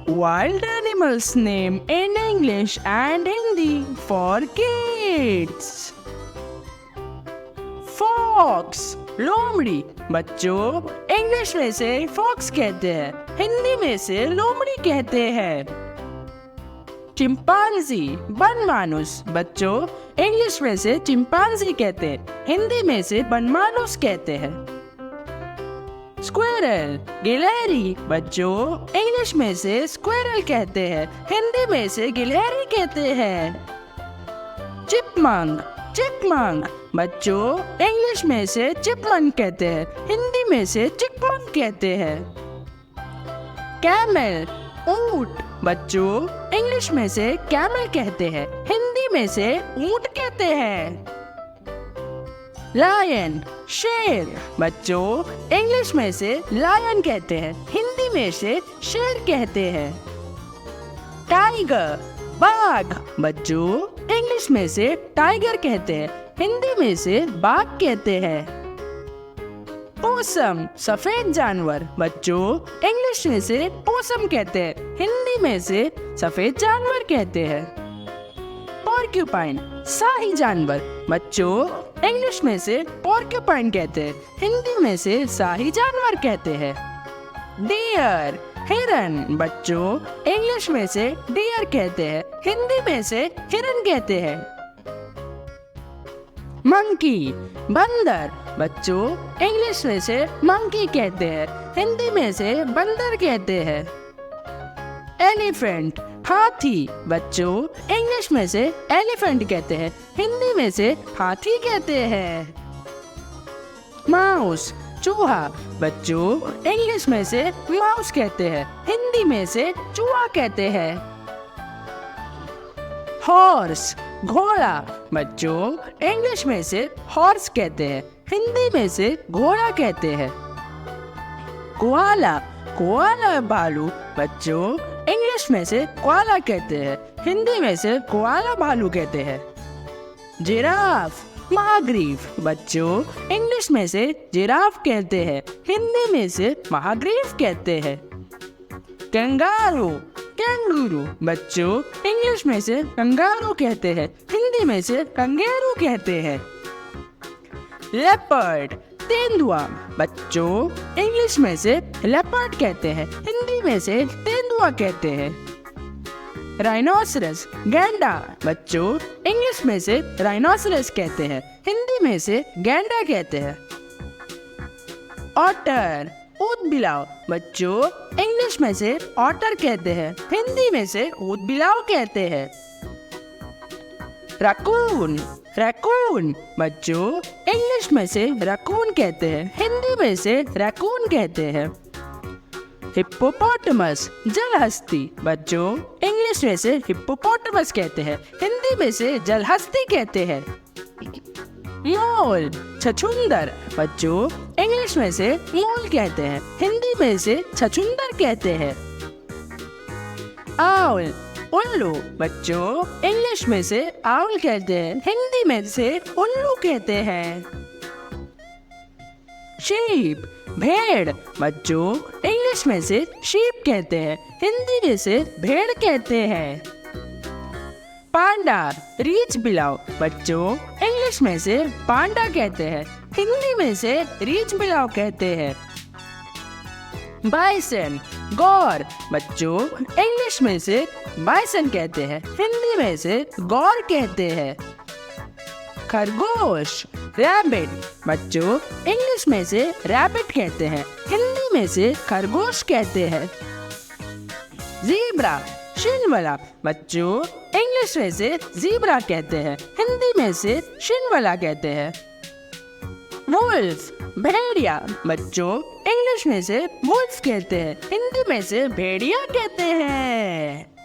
wild animals name in English and Hindi for kids. Fox, लोमड़ी. बच्चों, English में से फॉक्स कहते हैं, हिंदी में से लोमड़ी कहते हैं. चिंपांजी, बनमानुस. बच्चों, इंग्लिश में से चिंपांजी कहते हैं, हिंदी में से बनमानुस कहते हैं. स्क्विरल, गिलहरी. बच्चों, इंग्लिश में से स्क्विरल कहते हैं, हिंदी में से गिलहरी कहते हैं. Chipmunk, chipmunk. बच्चों, इंग्लिश में से चिपमंक कहते हैं, हिंदी में से चिपमंक कहते हैं. कैमल, ऊंट. बच्चों, इंग्लिश में से कैमल कहते हैं, हिंदी में से ऊंट कहते हैं. लायन, शेर. बच्चों, इंग्लिश में से लायन कहते हैं, हिंदी में से शेर कहते हैं. टाइगर, बाघ. बच्चों, इंग्लिश में से टाइगर कहते हैं, हिंदी में से बाघ कहते हैं. पोसम, सफेद जानवर. बच्चों, इंग्लिश में से पोसम कहते हैं, हिंदी में से सफेद जानवर कहते हैं. पॉर्क्यूपाइन, शाही जानवर. बच्चों, इंग्लिश में से पॉर्क्यूपाइन कहते हैं, हिंदी में से शाही जानवर कहते हैं. डियर, हिरन. बच्चों, इंग्लिश में से डियर कहते हैं, हिंदी में से हिरन कहते हैं. मंकी, बंदर. बच्चों, इंग्लिश में से मंकी कहते हैं, हिंदी में से बंदर कहते हैं. एलिफेंट, हाथी. बच्चों, इंग्लिश में से एलिफेंट कहते हैं, हिंदी में से हाथी कहते हैं. माउस, चूहा. बच्चों, इंग्लिश में से माउस कहते हैं, हिंदी में से चूहा कहते हैं. हॉर्स, घोड़ा. बच्चों, इंग्लिश में से हॉर्स कहते हैं, हिंदी में से घोड़ा कहते हैं. कोआला, कोआला भालू. बच्चों, इंग्लिश में से कोआला कहते हैं, हिंदी में से कोआला भालू कहते हैं. जिराफ, महाग्रीव. बच्चों, इंग्लिश में से जिराफ कहते हैं, हिंदी में से महाग्रीव कहते हैं. Kangaroo, kangaroo. बच्चों, इंग्लिश में से कंगारू कहते हैं, हिंदी में से कंगेरू कहते हैं. लेपर्ड, तेंदुआ. बच्चों, इंग्लिश में से लेपर्ड कहते हैं, हिंदी में से तेंदुआ कहते हैं. राइनोसरस, गैंडा. बच्चों, इंग्लिश में से राइनोसरस कहते हैं, हिंदी में से गैंडा कहते हैं. ऑटर, ऊदबिलाव. बच्चों, इंग्लिश में से ऑटर कहते हैं, हिंदी में से ऊदबिलाव कहते हैं. Raccoon, raccoon. बच्चों, इंग्लिश में से रैकून कहते हैं, हिंदी में से रैकून कहते हैं. हिप्पोपोटामस, जलहस्ती. बच्चों, इंग्लिश में से हिप्पोपोटामस कहते हैं, हिंदी में से जलहस्ती कहते हैं. मोल, छछूंदर. बच्चों, इंग्लिश में से मोल कहते हैं, हिंदी में से छछूंदर कहते हैं. आउल, उल्लू. बच्चों, इंग्लिश में से आउल कहते हैं, हिंदी में से उल्लू कहते हैं. शीप, भेड़. बच्चों, इंग्लिश में से शीप कहते हैं, हिंदी में से भेड़ कहते हैं. पांडा, रीछ बिलाव. बच्चों, इंग्लिश में से पांडा कहते हैं, हिंदी में से रीछ बिलाव कहते हैं. बाइसन, गौर. बच्चों, इंग्लिश में से बाइसन कहते हैं, हिंदी में से गौर कहते हैं. खरगोश, रैबिट. बच्चों, इंग्लिश में से रैबिट कहते हैं, हिंदी में से खरगोश कहते हैं. ज़ीब्रा, शिनवाला. बच्चों, इंग्लिश में से ज़ीब्रा कहते हैं, हिंदी में से शिनवाला कहते हैं. वुल्फ, भेड़िया. बच्चों, इंग्लिश में से वुल्फ कहते हैं, हिंदी में से भेड़िया कहते हैं.